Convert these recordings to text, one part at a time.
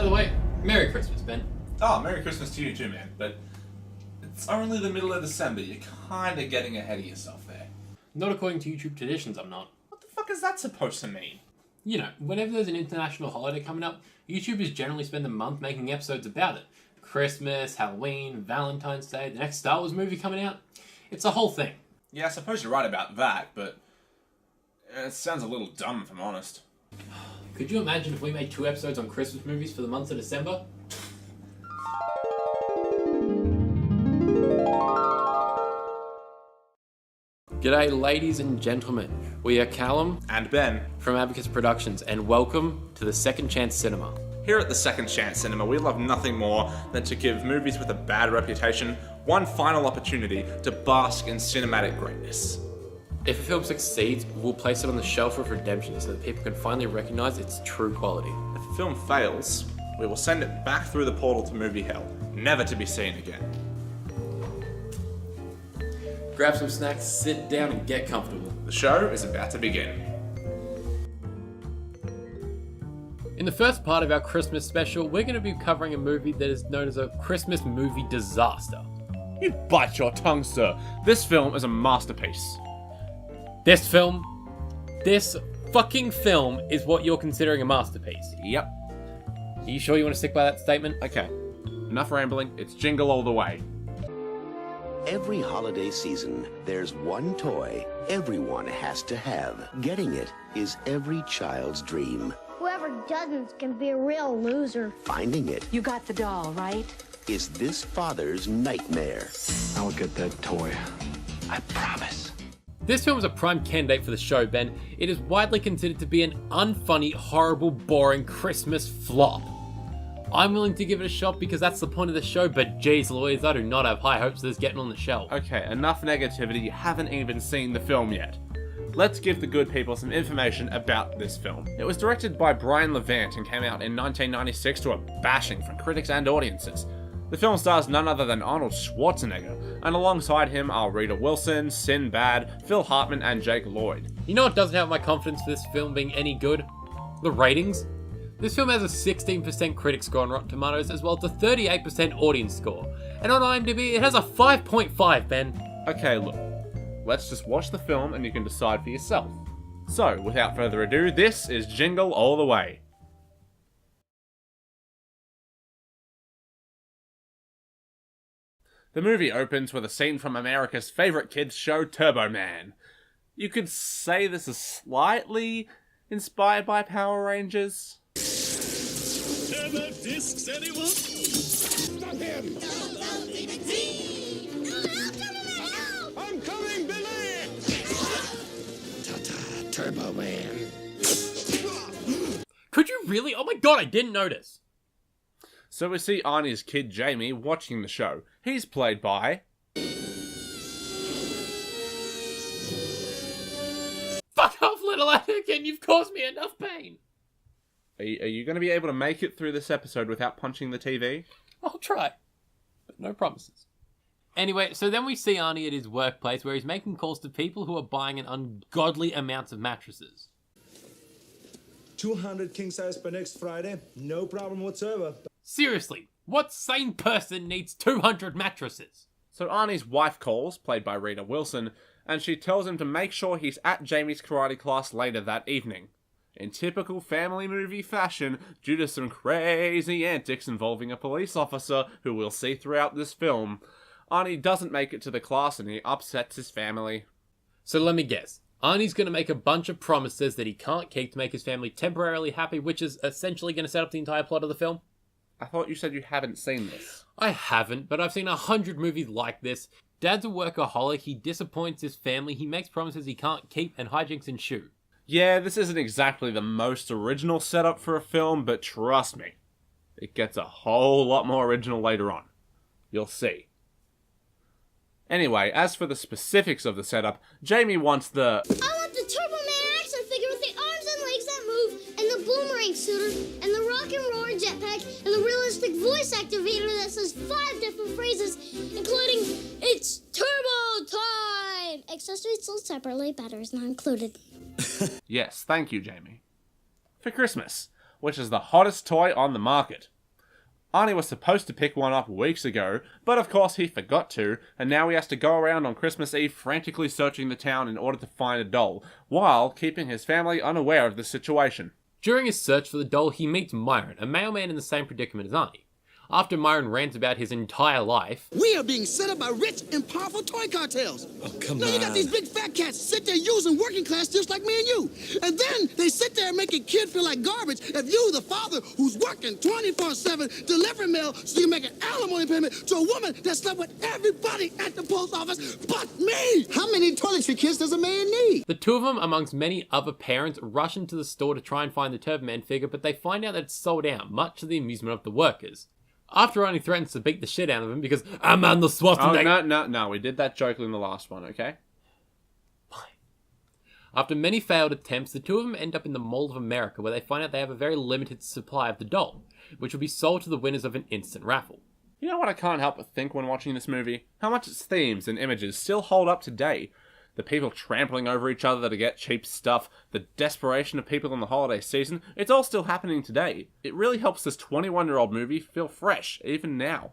By the way, Merry Christmas, Ben. Oh, Merry Christmas to you too, man. But it's only the middle of December. You're kinda getting ahead of yourself there. Not according to YouTube traditions, I'm not. What the fuck is that supposed to mean? You know, whenever there's an international holiday coming up, YouTubers generally spend a month making episodes about it. Christmas, Halloween, Valentine's Day, the next Star Wars movie coming out. It's a whole thing. Yeah, I suppose you're right about that, but it sounds a little dumb if I'm honest. Could you imagine if we made 2 episodes on Christmas movies for the month of December? G'day ladies and gentlemen, we are Callum And Ben. from Abacus Productions and welcome to the Second Chance Cinema. Here at the Second Chance Cinema, we love nothing more than to give movies with a bad reputation one final opportunity to bask in cinematic greatness. If a film succeeds, we'll place it on the shelf of redemption so that people can finally recognise its true quality. If a film fails, we will send it back through the portal to movie hell, never to be seen again. Grab some snacks, sit down and get comfortable. The show is about to begin. In the first part of our Christmas special, we're going to be covering a movie that is known as a Christmas movie disaster. You bite your tongue, sir. This film is a masterpiece. This fucking film is what you're considering a masterpiece. Yep. Are you sure you want to stick by that statement? Okay. Enough rambling. It's Jingle All The Way. Every holiday season, there's one toy everyone has to have. Getting it is every child's dream. Whoever doesn't can be a real loser. Finding it You got the doll, right? is this father's nightmare. I will get that toy. I promise. This film is a prime candidate for the show, Ben. It is widely considered to be an unfunny, horrible, boring Christmas flop. I'm willing to give it a shot because that's the point of the show, but geez Louise, I do not have high hopes of this getting on the shelf. Okay, enough negativity. You haven't even seen the film yet. Let's give the good people some information about this film. It was directed by Brian Levant and came out in 1996 to a bashing from critics and audiences. The film stars none other than Arnold Schwarzenegger, and alongside him are Rita Wilson, Sinbad, Phil Hartman, and Jake Lloyd. You know what doesn't have my confidence for this film being any good? The ratings. This film has a 16% critic score on Rotten Tomatoes as well as a 38% audience score. And on IMDb, it has a 5.5, Ben. Okay, look. Let's just watch the film and you can decide for yourself. So, without further ado, this is Jingle All The Way. The movie opens with a scene from America's favourite kids show, Turbo Man. You could say this is slightly inspired by Power Rangers. Turbo discs, anyone? Stop him! I'm coming, Billy! Ta-ta, Turbo Man. Could you really? Oh my god, I didn't notice. So we see Arnie's kid Jamie watching the show. He's played by... Fuck off, little Anakin, you've caused me enough pain. Are you going to be able to make it through this episode without punching the TV? I'll try, but no promises. Anyway, so then we see Arnie at his workplace where he's making calls to people who are buying an ungodly amounts of mattresses. 200 king size by next Friday, no problem whatsoever. Seriously, what sane person needs 200 mattresses? So Arnie's wife calls, played by Rita Wilson, and she tells him to make sure he's at Jamie's karate class later that evening. In typical family movie fashion, due to some crazy antics involving a police officer who we'll see throughout this film, Arnie doesn't make it to the class and he upsets his family. So let me guess. Arnie's going to make a bunch of promises that he can't keep to make his family temporarily happy, which is essentially going to set up the entire plot of the film? I thought you said you hadn't seen this. I haven't, but I've seen 100 movies like this. Dad's a workaholic, he disappoints his family, he makes promises he can't keep, and hijinks ensue. Yeah, this isn't exactly the most original setup for a film, but trust me, it gets a whole lot more original later on. You'll see. Anyway, as for the specifics of the setup, Jamie wants the... I want the Turbo Man action figure with the arms and legs that move, and the boomerang suitor, and the rock and roller jetpack, and the realistic voice activator that says 5 different phrases, including, "It's Turbo time!" Accessories sold separately, batteries not included. Yes, thank you, Jamie. For Christmas, which is the hottest toy on the market. Arnie was supposed to pick one up weeks ago, but of course he forgot to, and now he has to go around on Christmas Eve frantically searching the town in order to find a doll, while keeping his family unaware of the situation. During his search for the doll, he meets Myron, a mailman in the same predicament as Arnie. After Myron rants about his entire life, we are being set up by rich and powerful toy cartels. Oh, come now on. You got these big fat cats sit there using working class just like me and you. And then they sit there and make a kid feel like garbage if you, the father who's working 24/7, delivering mail so you make an alimony payment to a woman that slept with everybody at the post office but me. How many toiletry kits does a man need? the two of them, amongst many other parents, rush into the store to try and find the Turbo Man figure, but they find out that it's sold out, much to the amusement of the workers. After Arnie threatens to beat the shit out of him because I'm on the Schwarzenegger. Oh, no, we did that joke in the last one, okay? After many failed attempts, the two of them end up in the Mall of America, where they find out they have a very limited supply of the doll, which will be sold to the winners of an instant raffle. You know what I can't help but think when watching this movie? How much its themes and images still hold up today. The people trampling over each other to get cheap stuff, the desperation of people in the holiday season, it's all still happening today. It really helps this 21-year-old movie feel fresh, even now.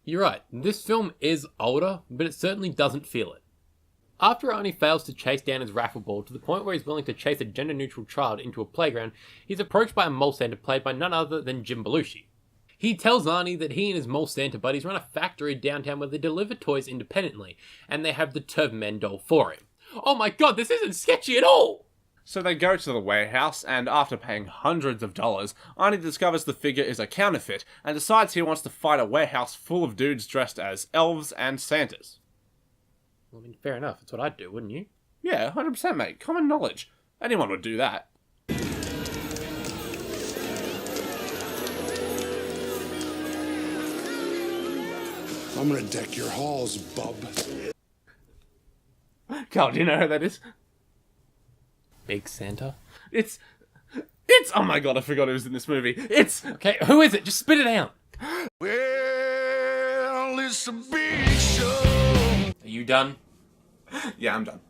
You're right, this film is older, but it certainly doesn't feel it. After Arnie fails to chase down his raffle ball to the point where he's willing to chase a gender-neutral child into a playground, he's approached by a mall Santa played by none other than Jim Belushi. He tells Arnie that he and his mall Santa buddies run a factory downtown where they deliver toys independently, and they have the Turbo Man doll for him. Oh my god, this isn't sketchy at all! So they go to the warehouse, and after paying hundreds of dollars, Arnie discovers the figure is a counterfeit, and decides he wants to fight a warehouse full of dudes dressed as elves and Santas. Well, I mean, fair enough, that's what I'd do, wouldn't you? Yeah, 100% mate, common knowledge. Anyone would do that. I'm gonna deck your halls, bub. Carl, do you know who that is? Big Santa? It's... Oh my god, I forgot it was in this movie. It's... Okay, who is it? Just spit it out! Well, it's a big show. Are you done? Yeah, I'm done.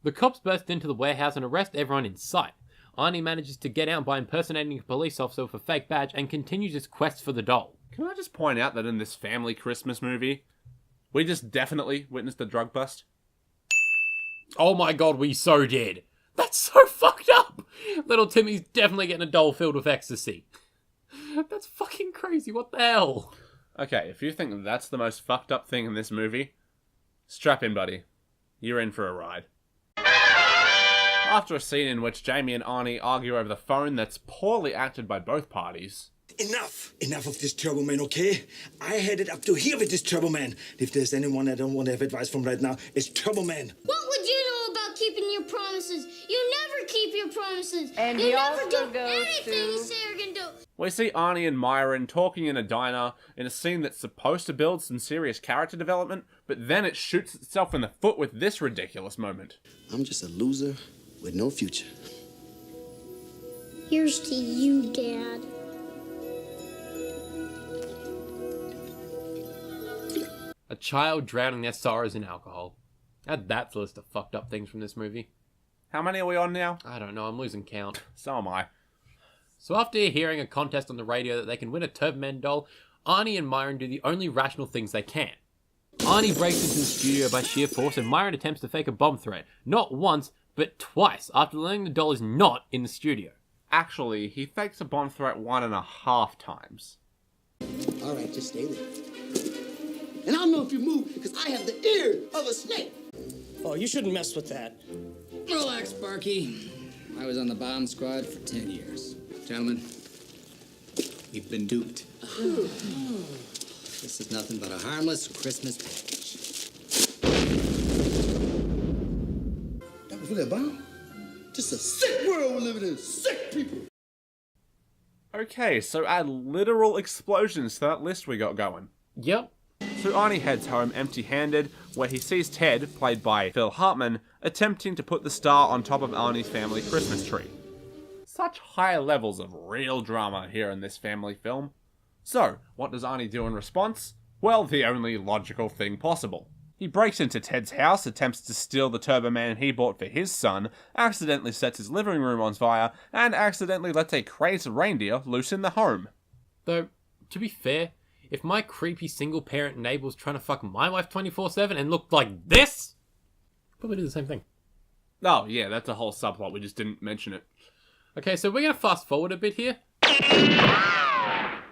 The cops burst into the warehouse and arrest everyone in sight. Arnie manages to get out by impersonating a police officer with a fake badge and continues his quest for the doll. Can I just point out that in this family Christmas movie, we just definitely witnessed a drug bust? Oh my god, we so did! That's so fucked up! Little Timmy's definitely getting a doll filled with ecstasy. That's fucking crazy, what the hell? Okay, if you think that's the most fucked up thing in this movie, strap in, buddy. You're in for a ride. After a scene in which Jamie and Arnie argue over the phone that's poorly acted by both parties... Enough of this Turbo Man, okay? I had it up to here with this Turbo Man. If there's anyone I don't want to have advice from right now, it's Turbo Man. What would you know about keeping your promises? You never keep your promises. And you he never also do goes anything you to- say you're gonna do. We see Arnie and Myron talking in a diner in a scene that's supposed to build some serious character development, but then it shoots itself in the foot with this ridiculous moment. I'm just a loser with no future. Here's to you, Dad. A child drowning their sorrows in alcohol. Add that to the list of fucked up things from this movie. How many are we on now? I don't know, I'm losing count. So am I. So after hearing a contest on the radio that they can win a Turbo Man doll, Arnie and Myron do the only rational things they can. Arnie breaks into the studio by sheer force and Myron attempts to fake a bomb threat. Not once, but twice, after learning the doll is not in the studio. Actually, he fakes a bomb threat 1.5 times. All right, just stay there. And I'll know if you move, because I have the ear of a snake. Oh, you shouldn't mess with that. Relax, Sparky. I was on the bomb squad for 10 years. Gentlemen, you've been duped. This is nothing but a harmless Christmas package. That was really a bomb? Just a sick world we're living in. Sick people. Okay, so add literal explosions to that list we got going. Yep. So Arnie heads home empty-handed, where he sees Ted, played by Phil Hartman, attempting to put the star on top of Arnie's family Christmas tree. Such high levels of real drama here in this family film. So, what does Arnie do in response? Well, the only logical thing possible. He breaks into Ted's house, attempts to steal the Turbo Man he bought for his son, accidentally sets his living room on fire, and accidentally lets a crazed reindeer loose in the home. Though, to be fair, if my creepy single-parent neighbor was trying to fuck my wife 24/7 and looked like this, probably do the same thing. Oh, yeah, that's a whole subplot. We just didn't mention it. Okay, so we're going to fast forward a bit here.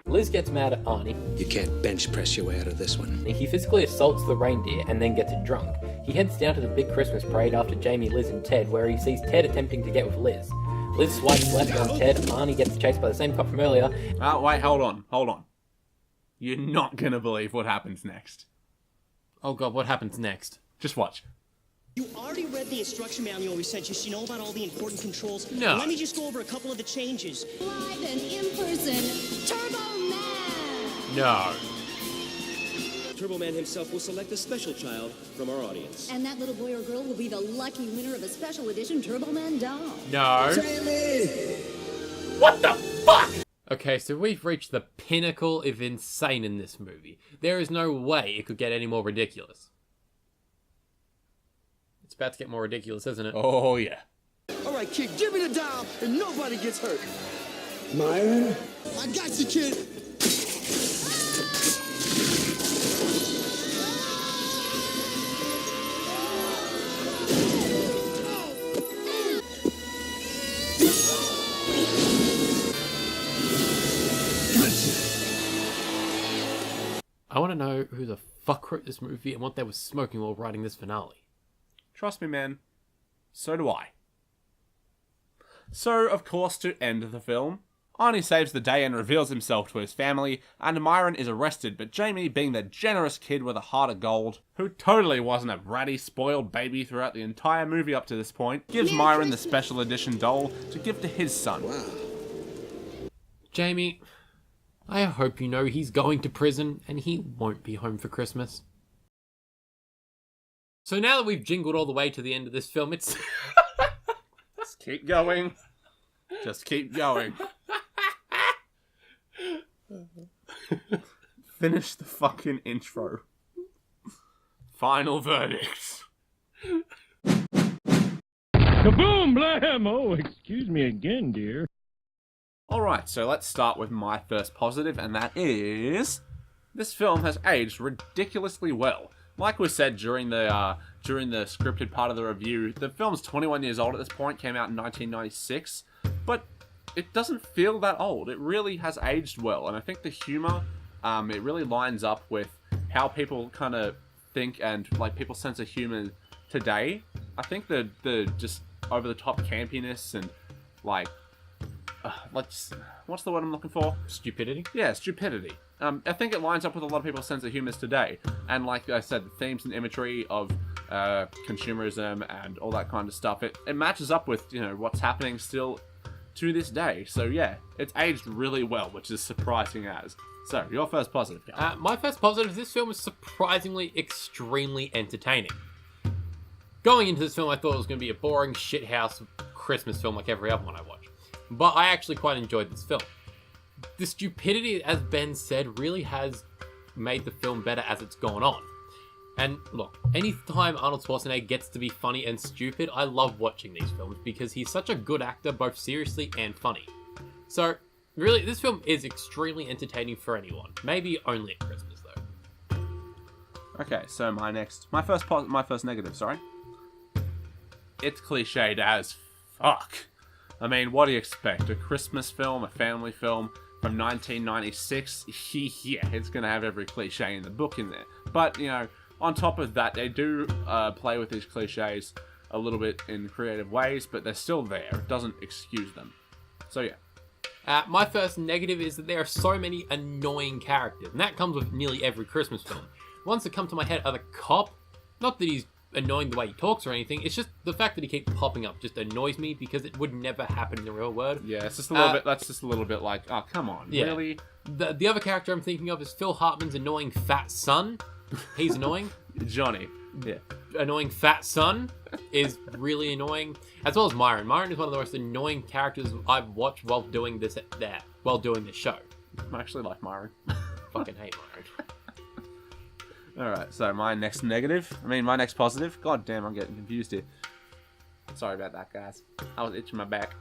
Liz gets mad at Arnie. You can't bench press your way out of this one. He physically assaults the reindeer and then gets drunk. He heads down to the big Christmas parade after Jamie, Liz and Ted, where he sees Ted attempting to get with Liz. Liz swipes left on Ted, Arnie gets chased by the same cop from earlier. Wait, hold on. You're not gonna believe what happens next. Oh god, what happens next? Just watch. You already read the instruction manual we sent you, so you know about all the important controls. No. Let me just go over a couple of the changes. Live and in person, Turbo Man! No. Turbo Man himself will select a special child from our audience. And that little boy or girl will be the lucky winner of a special edition Turbo Man doll. No. Jamie! What the fuck? Okay, so we've reached the pinnacle of insane in this movie. There is no way it could get any more ridiculous. It's about to get more ridiculous, isn't it? Oh, yeah. All right, kid, give me the dial and nobody gets hurt. Myron? I got you, kid. I want to know who the fuck wrote this movie and what they were smoking while writing this finale. Trust me, man. So do I. So, of course, to end the film, Arnie saves the day and reveals himself to his family, and Myron is arrested, but Jamie, being the generous kid with a heart of gold, who totally wasn't a bratty, spoiled baby throughout the entire movie up to this point, gives Myron the special edition doll to give to his son. Wow. Jamie, I hope you know he's going to prison and he won't be home for Christmas. So now that we've jingled all the way to the end of this film, it's... Just keep going. Just keep going. Finish the fucking intro. Final verdicts. Kaboom, blam! Oh, excuse me again, dear. Alright, so let's start with my first positive, and that is... this film has aged ridiculously well. Like we said during the scripted part of the review, the film's 21 years old at this point, came out in 1996, but it doesn't feel that old. It really has aged well, and I think the humor, it really lines up with how people kind of think and like people's sense of humor today. I think the just over the top campiness and like what's the word I'm looking for? Stupidity? Yeah, stupidity. I think it lines up with a lot of people's sense of humor today. And like I said, the themes and imagery of consumerism and all that kind of stuff, it matches up with, you know, what's happening still to this day. So yeah, it's aged really well, which is surprising as. So, your first positive, Carl. My first positive is this film is surprisingly extremely entertaining. Going into this film, I thought it was going to be a boring shithouse Christmas film like every other one I watch. But I actually quite enjoyed this film. The stupidity, as Ben said, really has made the film better as it's gone on. And look, anytime Arnold Schwarzenegger gets to be funny and stupid, I love watching these films because he's such a good actor, both seriously and funny. So, really, this film is extremely entertaining for anyone. Maybe only at Christmas, though. Okay, so my first negative, sorry. It's cliched as fuck. I mean, what do you expect? A Christmas film, a family film from 1996? Yeah, it's gonna have every cliche in the book in there. But, you know, on top of that, they do play with these cliches a little bit in creative ways, but they're still there. It doesn't excuse them. So, yeah. My first negative is that there are so many annoying characters, and that comes with nearly every Christmas film. Ones that come to my head are the cop. Not that he's annoying the way he talks or anything, it's just the fact that he keeps popping up just annoys me because it would never happen in the real world. Yeah, it's just a little bit, that's just a little bit like, oh, come on, yeah. Really? The other character I'm thinking of is Phil Hartman's annoying fat son. He's annoying. Johnny. Yeah. Annoying fat son is really annoying. As well as Myron. Myron is one of the most annoying characters I've watched while doing this show. I actually like Myron. Fucking hate Myron. Alright, so my next positive. God damn, I'm getting confused here. Sorry about that, guys. I was itching my back.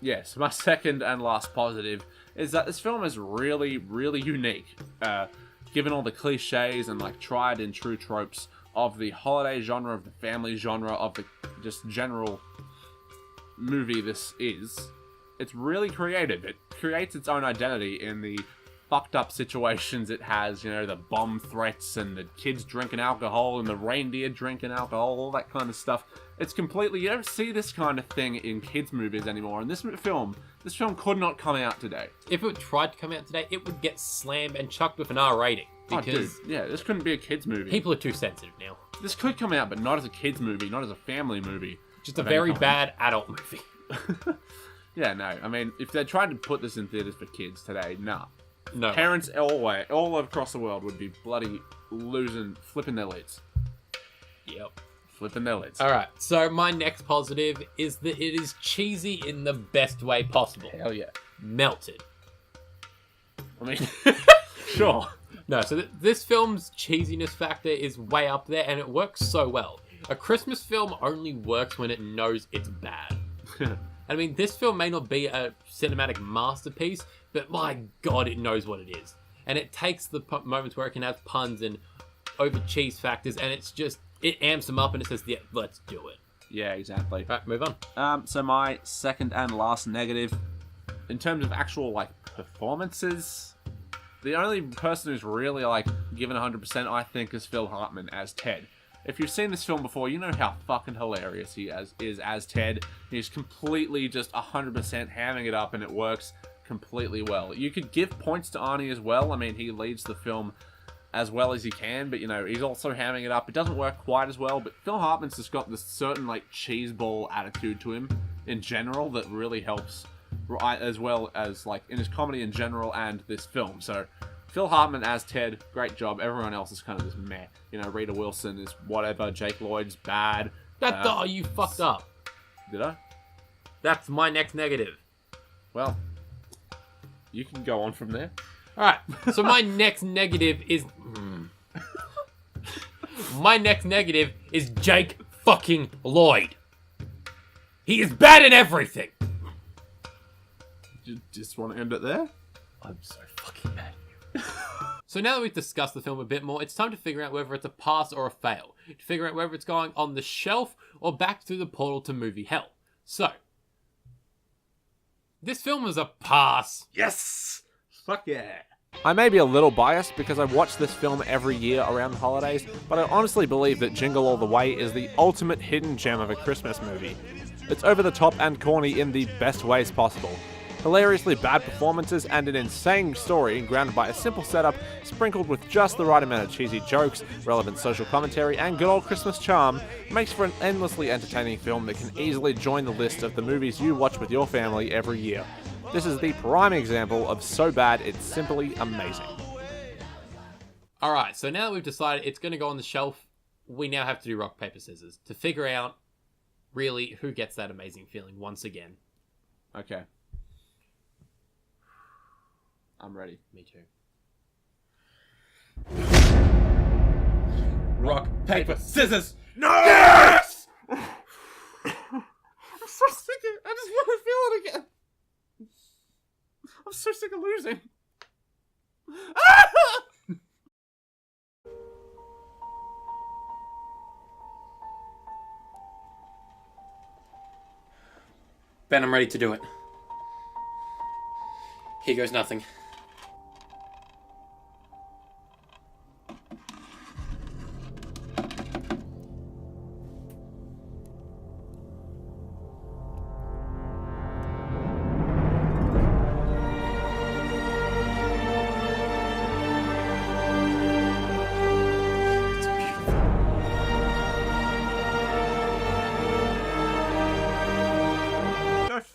Yes, my second and last positive is that this film is really, really unique. Given all the cliches and like tried and true tropes of the holiday genre, of the family genre, of the just general movie this is, it's really creative. It creates its own identity in the fucked up situations it has, you know, the bomb threats and the kids drinking alcohol and the reindeer drinking alcohol, all that kind of stuff. It's completely, you don't see this kind of thing in kids movies anymore, and this film could not come out today. If it tried to come out today, it would get slammed and chucked with an R rating. Because dude, yeah, this couldn't be a kids movie. People are too sensitive now. This could come out, but not as a kids movie, not as a family movie. Just a very bad adult movie. Yeah, no, I mean, if they tried to put this in theaters for kids today, nah. No. Parents all across the world would be bloody flipping their lids. Yep. Flipping their lids. Alright, so my next positive is that it is cheesy in the best way possible. Hell yeah. Melted. I mean, sure. No, so this film's cheesiness factor is way up there, and it works so well. A Christmas film only works when it knows it's bad. I mean, this film may not be a cinematic masterpiece, but my god, it knows what it is. And it takes the moments where it can have puns and over cheese factors, and it's just, it amps them up and it says, yeah, let's do it. Yeah, exactly. Alright, move on. So my second and last negative, in terms of actual, like, performances, the only person who's really, like, given 100%, I think, is Phil Hartman as Ted. If you've seen this film before, you know how fucking hilarious he is as Ted. He's completely just 100% hamming it up, and it works completely well. You could give points to Arnie as well. I mean, he leads the film as well as he can, but, you know, he's also hamming it up. It doesn't work quite as well, but Phil Hartman's just got this certain, like, cheeseball attitude to him in general that really helps, as well as, like, in his comedy in general and this film. So Phil Hartman as Ted, great job. Everyone else is kind of just meh. You know, Rita Wilson is whatever. Jake Lloyd's bad. You fucked up. Did I? That's my next negative. Well, you can go on from there. Alright, so my next negative is... my next negative is Jake fucking Lloyd. He is bad in everything. You just want to end it there? I'm so fucking mad. So now that we've discussed the film a bit more, it's time to figure out whether it's a pass or a fail. To figure out whether it's going on the shelf or back through the portal to movie hell. So, this film is a pass. Yes! Fuck yeah. I may be a little biased because I watch this film every year around the holidays, but I honestly believe that Jingle All The Way is the ultimate hidden gem of a Christmas movie. It's over the top and corny in the best ways possible. Hilariously bad performances and an insane story grounded by a simple setup sprinkled with just the right amount of cheesy jokes, relevant social commentary, and good old Christmas charm makes for an endlessly entertaining film that can easily join the list of the movies you watch with your family every year. This is the prime example of so bad it's simply amazing. Alright, so now that we've decided it's going to go on the shelf, we now have to do rock, paper, scissors to figure out, really, who gets that amazing feeling once again. Okay. I'm ready. Me too. Rock, paper, scissors! No! Yes! I'm so sick of it. I just want to feel it again. I'm so sick of losing. Ben, I'm ready to do it. Here goes nothing.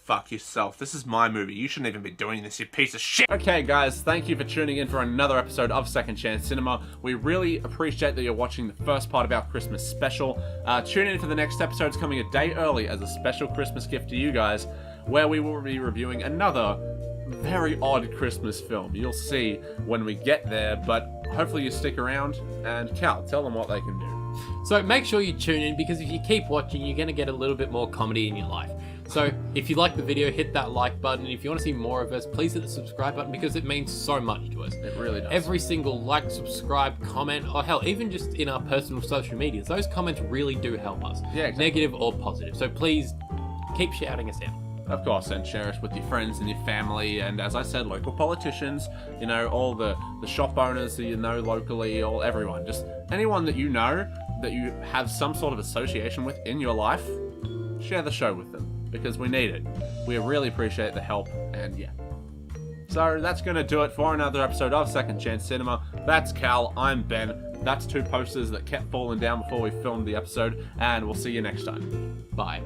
Fuck yourself. This is my movie. You shouldn't even be doing this, you piece of shit. Okay, guys, thank you for tuning in for another episode of Second Chance Cinema. We really appreciate that you're watching the first part of our Christmas special. Tune in for the next episode. It's coming a day early as a special Christmas gift to you guys, where we will be reviewing another very odd Christmas film. You'll see when we get there, but hopefully you stick around. And Cal, tell them what they can do. So make sure you tune in, because if you keep watching, you're going to get a little bit more comedy in your life. So if you like the video, hit that like button. And if you want to see more of us, please hit the subscribe button, because it means so much to us. It really does. Every single like, subscribe, comment, or hell, even just in our personal social medias, those comments really do help us. Yeah, exactly. Negative or positive. So please keep shouting us out. Of course, and share us with your friends and your family, and as I said, local politicians, you know, all the shop owners that you know locally, all everyone, just anyone that you know that you have some sort of association with in your life, share the show with them, because we need it. We really appreciate the help, and yeah. So that's going to do it for another episode of Second Chance Cinema. That's Cal, I'm Ben. That's two posters that kept falling down before we filmed the episode, and we'll see you next time. Bye.